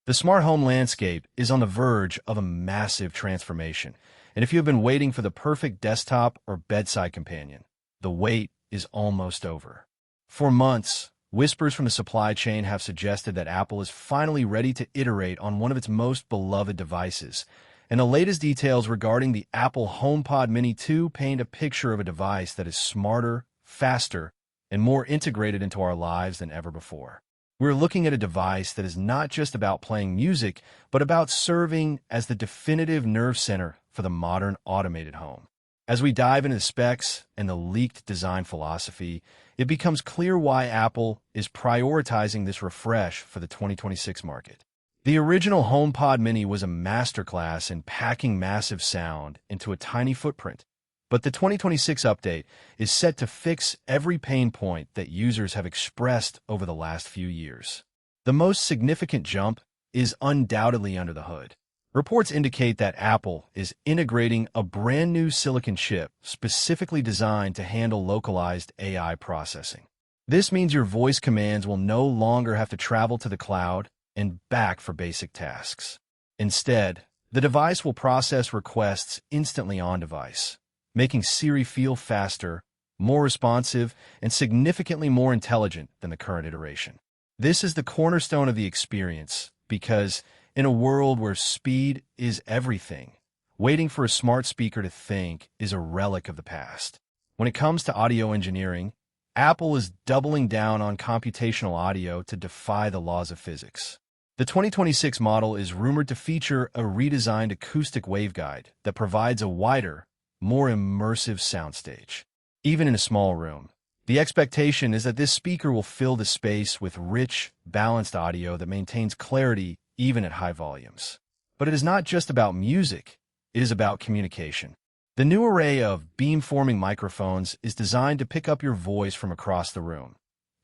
The smart home landscape is on the verge of a massive transformation, and if you have been waiting for the perfect desktop or bedside companion, the wait is almost over. For months, whispers from the supply chain have suggested that Apple is finally ready to iterate on one of its most beloved devices, and the latest details regarding the Apple HomePod Mini 2 paint a picture of a device that is smarter, faster, and more integrated into our lives than ever before. We're looking at a device that is not just about playing music, but about serving as the definitive nerve center for the modern automated home. As we dive into the specs and the leaked design philosophy, it becomes clear why Apple is prioritizing this refresh for the 2026 market. The original HomePod Mini was a masterclass in packing massive sound into a tiny footprint, but the 2026 update is set to fix every pain point that users have expressed over the last few years. The most significant jump is undoubtedly under the hood. Reports indicate that Apple is integrating a brand new silicon chip specifically designed to handle localized AI processing. This means your voice commands will no longer have to travel to the cloud and back for basic tasks. Instead, the device will process requests instantly on-device, making Siri feel faster, more responsive, and significantly more intelligent than the current iteration. This is the cornerstone of the experience because, in a world where speed is everything, waiting for a smart speaker to think is a relic of the past. When it comes to audio engineering, Apple is doubling down on computational audio to defy the laws of physics. The 2026 model is rumored to feature a redesigned acoustic waveguide that provides a wider, more immersive soundstage. Even in a small room, the expectation is that this speaker will fill the space with rich, balanced audio that maintains clarity even at high volumes. But it is not just about music, it is about communication. The new array of beamforming microphones is designed to pick up your voice from across the room,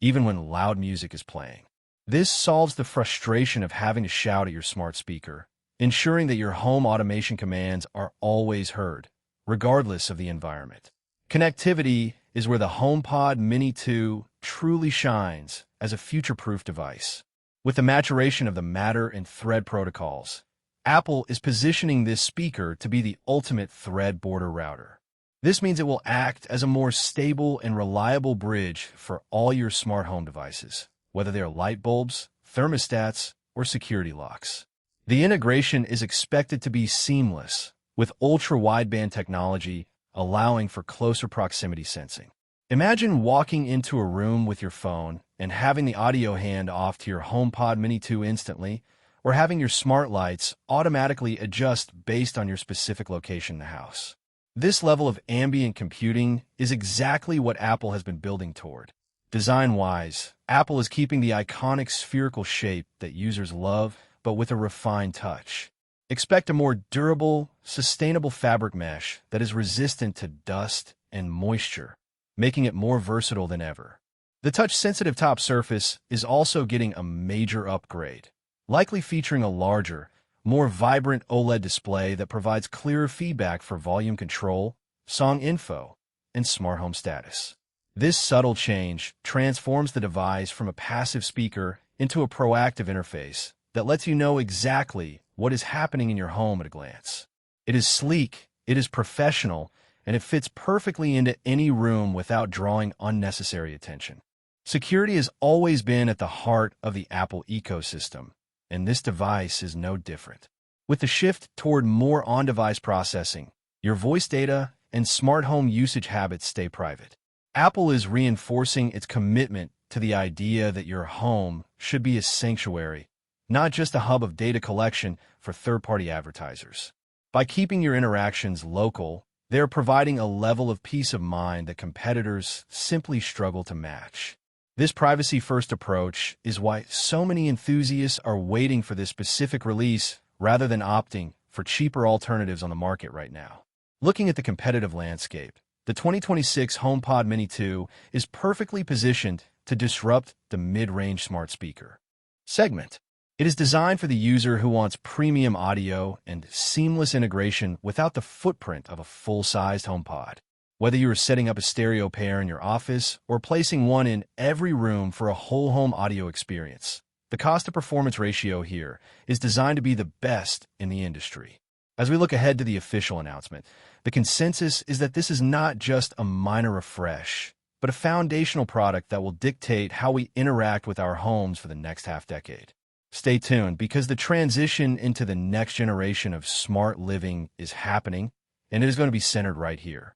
even when loud music is playing. This solves the frustration of having to shout at your smart speaker, ensuring that your home automation commands are always heard, regardless of the environment. Connectivity is where the HomePod Mini 2 truly shines as a future-proof device. With the maturation of the Matter and Thread protocols, Apple is positioning this speaker to be the ultimate thread border router. This means it will act as a more stable and reliable bridge for all your smart home devices, whether they are light bulbs, thermostats, or security locks. The integration is expected to be seamless, with ultra-wideband technology allowing for closer proximity sensing. Imagine walking into a room with your phone and having the audio hand off to your HomePod Mini 2 instantly, or having your smart lights automatically adjust based on your specific location in the house. This level of ambient computing is exactly what Apple has been building toward. Design-wise, Apple is keeping the iconic spherical shape that users love, but with a refined touch. Expect a more durable, sustainable fabric mesh that is resistant to dust and moisture, making it more versatile than ever. The touch-sensitive top surface is also getting a major upgrade, likely featuring a larger, more vibrant OLED display that provides clearer feedback for volume control, song info, and smart home status. This subtle change transforms the device from a passive speaker into a proactive interface that lets you know exactly what is happening in your home at a glance. It is sleek, it is professional, and it fits perfectly into any room without drawing unnecessary attention. Security has always been at the heart of the Apple ecosystem, and this device is no different. With the shift toward more on-device processing, your voice data and smart home usage habits stay private. Apple is reinforcing its commitment to the idea that your home should be a sanctuary, not just a hub of data collection for third-party advertisers. By keeping your interactions local, they are providing a level of peace of mind that competitors simply struggle to match. This privacy-first approach is why so many enthusiasts are waiting for this specific release rather than opting for cheaper alternatives on the market right now. Looking at the competitive landscape, the 2026 HomePod Mini 2 is perfectly positioned to disrupt the mid-range smart speaker segment. It is designed for the user who wants premium audio and seamless integration without the footprint of a full-sized HomePod. Whether you are setting up a stereo pair in your office or placing one in every room for a whole home audio experience, The cost-to-performance ratio here is designed to be the best in the industry. As we look ahead to the official announcement, the consensus is that this is not just a minor refresh, but a foundational product that will dictate how we interact with our homes for the next half-decade. Stay tuned, because the transition into the next generation of smart living is happening, and it is going to be centered right here.